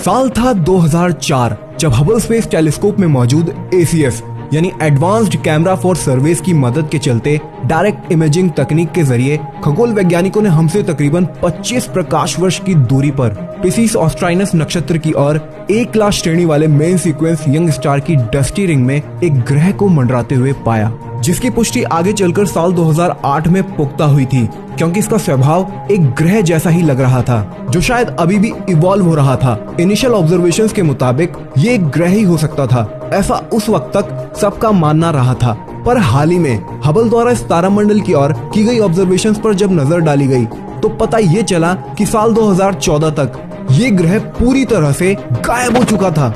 साल था 2004 जब हबल स्पेस टेलीस्कोप में मौजूद ACS यानी एडवांस्ड कैमरा फॉर सर्वेस की मदद के चलते डायरेक्ट इमेजिंग तकनीक के जरिए खगोल वैज्ञानिकों ने हमसे तकरीबन 25 प्रकाश वर्ष की दूरी पर पिसीस ऑस्ट्राइनस नक्षत्र की और A क्लास श्रेणी वाले मेन सीक्वेंस यंग स्टार की डस्टी रिंग में एक ग्रह को मंडराते हुए पाया, जिसकी पुष्टि आगे चलकर साल 2008 में पुख्ता हुई थी, क्योंकि इसका स्वभाव एक ग्रह जैसा ही लग रहा था जो शायद अभी भी इवॉल्व हो रहा था। इनिशियल ऑब्जर्वेशंस के मुताबिक ये एक ग्रह ही हो सकता था, ऐसा उस वक्त तक सबका मानना रहा था। पर हाल ही में हबल द्वारा इस तारामंडल की ओर की गई ऑब्जर्वेशंस पर जब नजर डाली गई तो पता ये चला कि साल 2014 तक ये ग्रह पूरी तरह से गायब हो चुका था।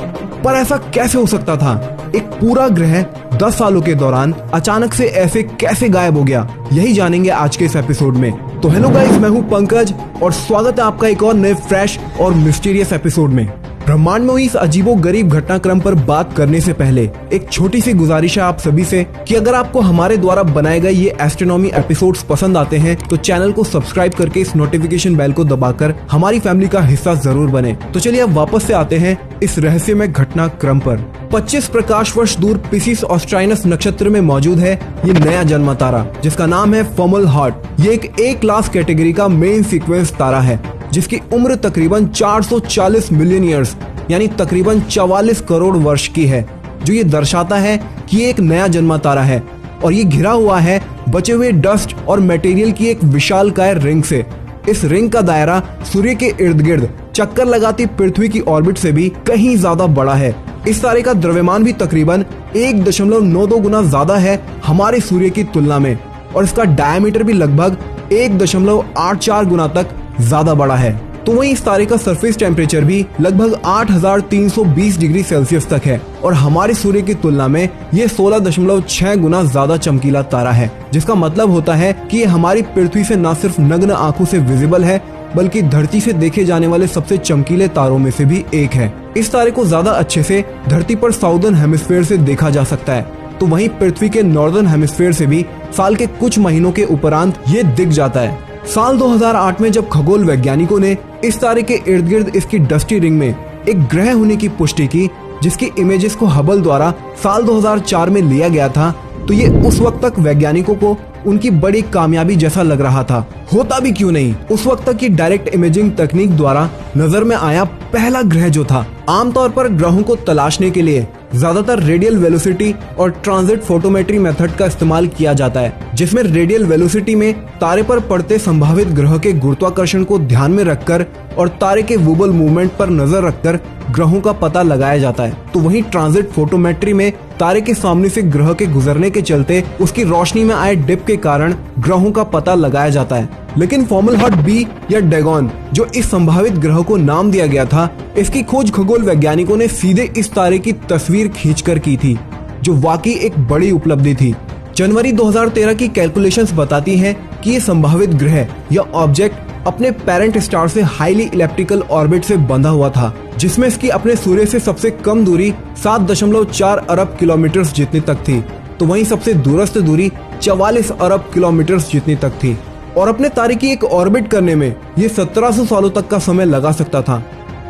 पर ऐसा कैसे हो सकता था? एक पूरा ग्रह 10 सालों के दौरान अचानक से ऐसे कैसे गायब हो गया, यही जानेंगे आज के इस एपिसोड में। तो हेलो गाइस, मैं हूं पंकज और स्वागत है आपका एक और नए फ्रेश और मिस्टीरियस एपिसोड में। ब्रह्मांड में हुई इस अजीबो गरीब घटनाक्रम पर बात करने से पहले एक छोटी सी गुजारिश है आप सभी से कि अगर आपको हमारे द्वारा बनाए गए ये एस्ट्रोनॉमी एपिसोड्स पसंद आते हैं तो चैनल को सब्सक्राइब करके इस नोटिफिकेशन बेल को दबाकर हमारी फैमिली का हिस्सा जरूर बने। तो चलिए अब वापस से आते हैं इस रहस्यमय घटनाक्रम पर। 25 प्रकाश वर्ष दूर पिसीस ऑस्ट्राइनस नक्षत्र में मौजूद है ये नया जन्मा तारा, जिसका नाम है फोमलहार्ट। ये एक A क्लास कैटेगरी का मेन सीक्वेंस तारा है जिसकी उम्र तकरीबन 440 मिलियन ईयर्स यानी तकरीबन 44 करोड़ वर्ष की है, जो ये दर्शाता है कि ये एक नया जन्मा तारा है और ये घिरा हुआ है बचे हुए डस्ट और मटेरियल की एक विशालकाय रिंग से। इस रिंग का दायरा सूर्य के इर्द गिर्द चक्कर लगाती पृथ्वी की ऑर्बिट से भी कहीं ज्यादा बड़ा है। इस तारे का द्रव्यमान भी तकरीबन 1.92 गुना ज्यादा है हमारे सूर्य की तुलना में और इसका डायमीटर भी लगभग 1.84 गुना तक ज्यादा बड़ा है। तो वहीं इस तारे का सरफेस टेम्परेचर भी लगभग 8320 डिग्री सेल्सियस तक है और हमारे सूर्य की तुलना में ये 16.6 गुना ज्यादा चमकीला तारा है, जिसका मतलब होता है कि ये हमारी पृथ्वी से न सिर्फ नग्न आंखों से विजिबल है बल्कि धरती से देखे जाने वाले सबसे चमकीले तारों में से भी एक है। इस तारे को ज्यादा अच्छे से धरती पर साउदर्न हेमिस्फीयर से देखा जा सकता है, तो वहीं पृथ्वी के नॉर्दर्न हेमिस्फीयर से भी साल के कुछ महीनों के उपरांत ये दिख जाता है। साल 2008 में जब खगोल वैज्ञानिकों ने इस तारे के इर्द गिर्द इसकी डस्टी रिंग में एक ग्रह होने की पुष्टि की, जिसकी इमेजेस को हबल द्वारा साल 2004 में लिया गया था, तो ये उस वक्त तक वैज्ञानिकों को उनकी बड़ी कामयाबी जैसा लग रहा था। होता भी क्यों नहीं, उस वक्त तक ये डायरेक्ट इमेजिंग तकनीक द्वारा नजर में आया पहला ग्रह जो था। आमतौर पर ग्रहों को तलाशने के लिए ज्यादातर रेडियल वेलोसिटी और ट्रांजिट फोटोमेट्री मेथड का इस्तेमाल किया जाता है, जिसमें रेडियल वेलोसिटी में तारे पर पड़ते संभावित ग्रह के गुरुत्वाकर्षण को ध्यान में रखकर और तारे के वूबल मूवमेंट पर नजर रखकर ग्रहों का पता लगाया जाता है। तो वहीं ट्रांजिट फोटोमेट्री में तारे के सामने से ग्रह के गुजरने के चलते उसकी रोशनी में आए डिप के कारण ग्रहों का पता लगाया जाता है। लेकिन फोमलहार्ट B या डैगन, जो इस संभावित ग्रह को नाम दिया गया था, इसकी खोज खगोल वैज्ञानिकों ने सीधे इस तारे की तस्वीर खींचकर की थी, जो वाकई एक बड़ी उपलब्धि थी। जनवरी 2013 की कैलकुलेशंस बताती हैं कि ये संभावित ग्रह या ऑब्जेक्ट अपने पेरेंट स्टार से हाईली इलेप्टिकल ऑर्बिट से बंधा हुआ था, जिसमें इसकी अपने सूर्य से सबसे कम दूरी 7.4 अरब किलोमीटर जितनी तक थी, तो वहीं सबसे दूरस्थ दूरी 44 अरब किलोमीटर जितनी तक थी और अपने तारे की एक ऑर्बिट करने में ये 1700 सालों तक का समय लगा सकता था।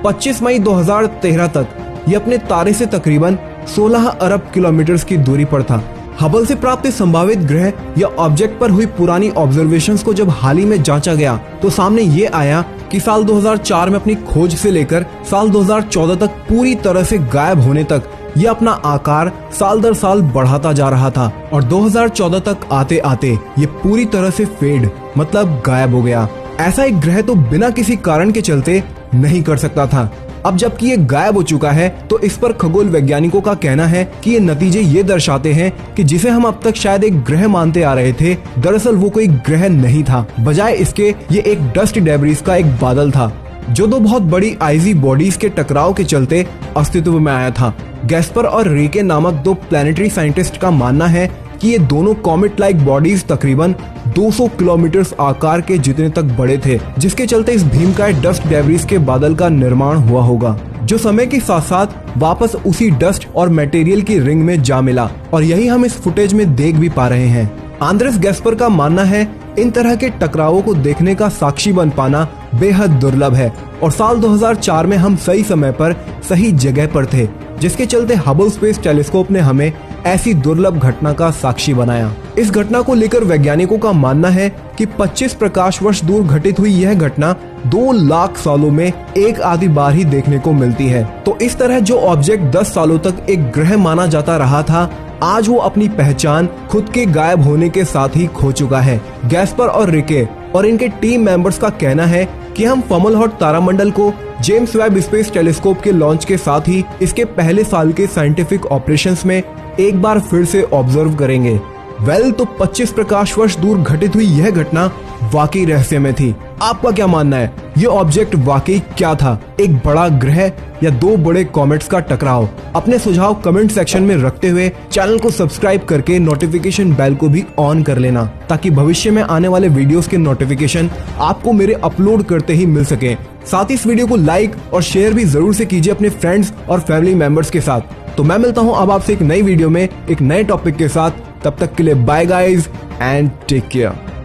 25 मई 2013 तक ये अपने तारे से तकरीबन 16 अरब किलोमीटर की दूरी पर था। हबल से प्राप्त संभावित ग्रह या ऑब्जेक्ट पर हुई पुरानी ऑब्जर्वेशंस को जब हाल ही में जांचा गया तो सामने ये आया कि साल 2004 में अपनी खोज से लेकर साल 2014 तक पूरी तरह से गायब होने तक ये अपना आकार साल दर साल बढ़ाता जा रहा था और 2014 तक आते आते ये पूरी तरह से फेड मतलब गायब हो गया। ऐसा एक ग्रह तो बिना किसी कारण के चलते नहीं कर सकता था। अब जबकि ये गायब हो चुका है तो इस पर खगोल वैज्ञानिकों का कहना है कि ये नतीजे ये दर्शाते हैं कि जिसे हम अब तक शायद एक ग्रह मानते आ रहे थे, दरअसल वो कोई ग्रह नहीं था, बजाय इसके ये एक डस्ट डेब्रिस का एक बादल था, जो दो बहुत बड़ी आइजी बॉडीज के टकराव के चलते अस्तित्व में आया था। गैस्पर और रीके नामक दो प्लैनेटरी साइंटिस्ट का मानना है कि ये दोनों कॉमेट लाइक बॉडीज तकरीबन 200 किलोमीटर आकार के जितने तक बड़े थे, जिसके चलते इस भीमकाय डस्ट डेब्रिस के बादल का निर्माण हुआ होगा, जो समय के साथ साथ वापस उसी डस्ट और मटेरियल की रिंग में जा मिला और यही हम इस फुटेज में देख भी पा रहे हैं। आंद्रेस गैस्पर का मानना है इन तरह के टकरावों को देखने का साक्षी बन पाना बेहद दुर्लभ है और साल 2004 में हम सही समय पर सही जगह पर थे, जिसके चलते हबल स्पेस टेलीस्कोप ने हमें ऐसी दुर्लभ घटना का साक्षी बनाया। इस घटना को लेकर वैज्ञानिकों का मानना है कि 25 प्रकाश वर्ष दूर घटित हुई यह घटना 2 लाख सालों में एक आधी बार ही देखने को मिलती है। तो इस तरह जो ऑब्जेक्ट 10 सालों तक एक ग्रह माना जाता रहा था, आज वो अपनी पहचान खुद के गायब होने के साथ ही खो चुका है। गैस्पर और रिके और इनके टीम मेंबर्स का कहना है कि हम फमलहॉट तारामंडल को जेम्स वेब स्पेस टेलीस्कोप के लॉन्च के साथ ही इसके पहले साल के साइंटिफिक ऑपरेशंस में एक बार फिर से ऑब्जर्व करेंगे। तो 25 प्रकाश वर्ष दूर घटित हुई यह घटना वाकई रहस्यमय थी। आपका क्या मानना है? ये ऑब्जेक्ट वाकई क्या था? एक बड़ा ग्रह या 2 बड़े कॉमेट्स का टकराव? अपने सुझाव कमेंट सेक्शन में रखते हुए चैनल को सब्सक्राइब करके नोटिफिकेशन बेल को भी ऑन कर लेना, ताकि भविष्य में आने वाले वीडियोस के नोटिफिकेशन आपको मेरे अपलोड करते ही मिल सके। साथ ही इस वीडियो को लाइक और शेयर भी जरूर से कीजिए अपने फ्रेंड्स और फैमिली मेंबर्स के साथ। तो मैं मिलता हूं अब आपसे एक नई वीडियो में एक नए टॉपिक के साथ। तब तक के लिए bye guys and take care.